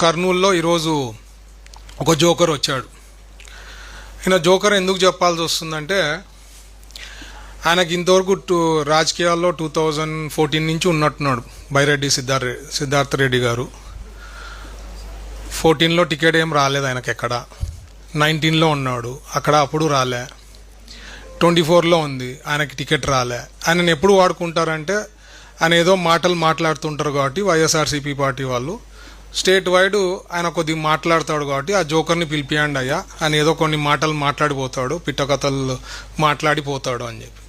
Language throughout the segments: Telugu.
కర్నూలులో ఈరోజు ఒక జోకర్ వచ్చాడు. ఈయన జోకర్ ఎందుకు చెప్పాల్సి వస్తుందంటే, ఆయనకి ఇంతవరకు రాజకీయాల్లో 2014 నుంచి ఉన్నట్టున్నాడు. బైరెడ్డి సిద్ధార్థ రెడ్డి గారు 14లో టికెట్ ఏం రాలేదు ఆయనకి, ఎక్కడ 19లో ఉన్నాడు, అక్కడ అప్పుడు రాలే. 24లో ఉంది, ఆయనకి టికెట్ రాలే. ఆయనను ఎప్పుడు వాడుకుంటారంటే, ఆయన ఏదో మాటలు మాట్లాడుతుంటారు కాబట్టి వైఎస్ఆర్సీపీ పార్టీ వాళ్ళు స్టేట్ వైడ్ ఆయన కొద్దిగా మాట్లాడతాడు కాబట్టి ఆ జోకర్ని పిలిపియండి అయ్యా, ఆయన ఏదో కొన్ని మాటలు మాట్లాడిపోతాడు, పిట్టకథలు మాట్లాడిపోతాడు అని చెప్పి.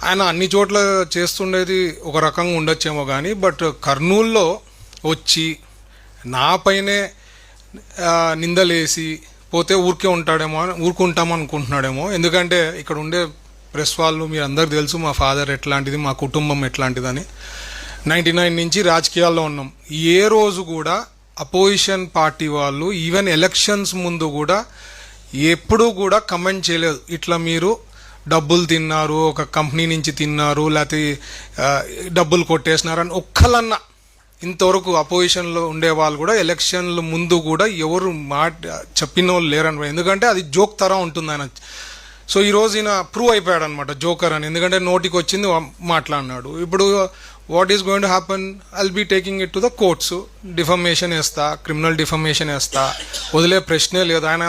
ఆయన అన్ని చోట్ల చేస్తుండేది ఒక రకంగా ఉండొచ్చేమో కానీ, బట్ కర్నూలులో వచ్చి నాపైనే నిందలేసి పోతే ఊరుకుంటామో అనుకుంటున్నాడేమో. ఎందుకంటే ఇక్కడ ఉండే ప్రెస్ వాళ్ళు మీరు అందరికి తెలుసు మా ఫాదర్ ఎట్లాంటిది, మా కుటుంబం ఎట్లాంటిదని. 99 నుంచి రాజకీయాల్లో ఉన్నాం. ఏ రోజు కూడా అపోజిషన్ పార్టీ వాళ్ళు ఈవెన్ ఎలక్షన్స్ ముందు కూడా ఎప్పుడూ కూడా కమెంట్ చేయలేదు, ఇట్లా మీరు డబ్బులు తిన్నారు, ఒక కంపెనీ నుంచి తిన్నారు, లేకపోతే డబ్బులు కొట్టేసినారు అని ఒక్కలన్నా ఇంతవరకు అపోజిషన్లో ఉండే వాళ్ళు కూడా ఎలక్షన్ల ముందు కూడా ఎవరు చెప్పిన వాళ్ళు లేరని. ఎందుకంటే అది జోక్ తరా ఉంటుంది ఆయన. సో ఈరోజు ఈయన ప్రూవ్ అయిపోయాడు అనమాట జోకర్ అని. ఎందుకంటే నోటికి వచ్చింది మాట్లాడినాడు. ఇప్పుడు what is going to happen, I'll be taking it to the courts. Defamation వేస్తా, క్రిమినల్ డిఫమేషన్ వేస్తా, వదిలే ప్రశ్నే లేదు. ఆయన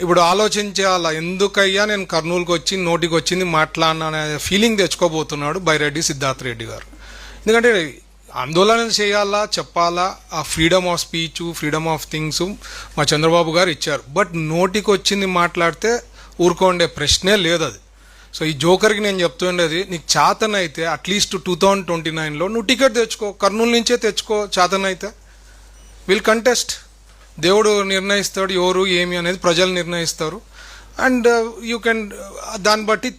ఇప్పుడు ఆలోచించాల, ఎందుకయ్యా నేను కర్నూలుకి వచ్చి నోటికి వచ్చింది మాట్లాడినా అనే ఫీలింగ్ తెచ్చుకోబోతున్నాడు బైరెడ్డి సిద్ధార్థ రెడ్డి గారు. ఎందుకంటే ఆందోళన చేయాలా, చెప్పాలా, ఆ freedom of speech, freedom of things మా చంద్రబాబు గారు ఇచ్చారు. బట్ నోటికి వచ్చింది మాట్లాడితే ఊరుకోండే ప్రశ్నే లేదు అది. సో ఈ జోకర్కి నేను చెప్తుండేది, నీకు చేతనైతే అట్లీస్ట్ 2029లో నువ్వు టికెట్ తెచ్చుకో, కర్నూలు నుంచే తెచ్చుకో. చేతనైతే విల్ కంటెస్ట్. దేవుడు నిర్ణయిస్తాడు ఎవరు ఏమి అనేది, ప్రజలు నిర్ణయిస్తారు. అండ్ యూ కెన్ దాన్ని బట్టి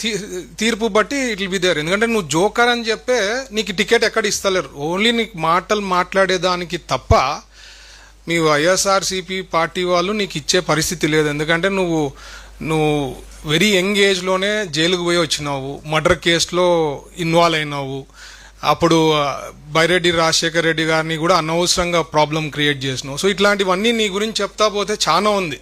తీర్పు బట్టి ఇట్ విల్ బి దేర్. ఎందుకంటే నువ్వు జోకర్ అని చెప్పే నీకు టికెట్ ఎక్కడ ఇస్తలేరు. ఓన్లీ నీకు మాటలు మాట్లాడేదానికి తప్ప మీ వైఎస్ఆర్సీపీ పార్టీ వాళ్ళు నీకు ఇచ్చే పరిస్థితి లేదు. ఎందుకంటే నువ్వు వెరీ యంగ్ ఏజ్లోనే జైలుకు పోయి వచ్చినావు, మర్డర్ కేసులో ఇన్వాల్వ్ అయినావు. అప్పుడు బైరెడ్డి రాజశేఖర్ రెడ్డి గారిని కూడా అనవసరంగా ప్రాబ్లం క్రియేట్ చేసినావు. సో ఇట్లాంటివన్నీ నీ గురించి చెప్తా పోతే చాలా ఉంది.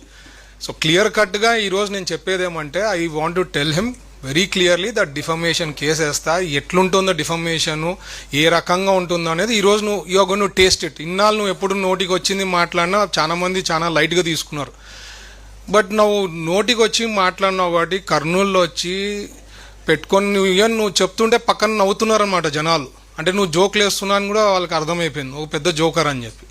సో క్లియర్ కట్గా ఈరోజు నేను చెప్పేదేమంటే, I want to tell him very clearly that defamation case వేస్తా. ఎట్లుంటుందో డిఫమేషను, ఏ రకంగా ఉంటుందో అనేది ఈరోజు నువ్వు టేస్ట్ ఇట్. ఇన్నాళ్ళు నువ్వు ఎప్పుడు నోటికి వచ్చింది మాట్లాడినా చాలా మంది చాలా లైట్గా తీసుకున్నారు. బట్ నువ్వు నోటికి వచ్చి మాట్లాడినావు కాబట్టి కర్నూలులో వచ్చి పెట్టుకొని నువ్వు చెప్తుంటే పక్కన నవ్వుతున్నారు అనమాట జనాలు. అంటే నువ్వు జోకులు వేస్తున్నావు అని కూడా వాళ్ళకి అర్థమైపోయింది, ఒక పెద్ద జోకర్ అని చెప్పి.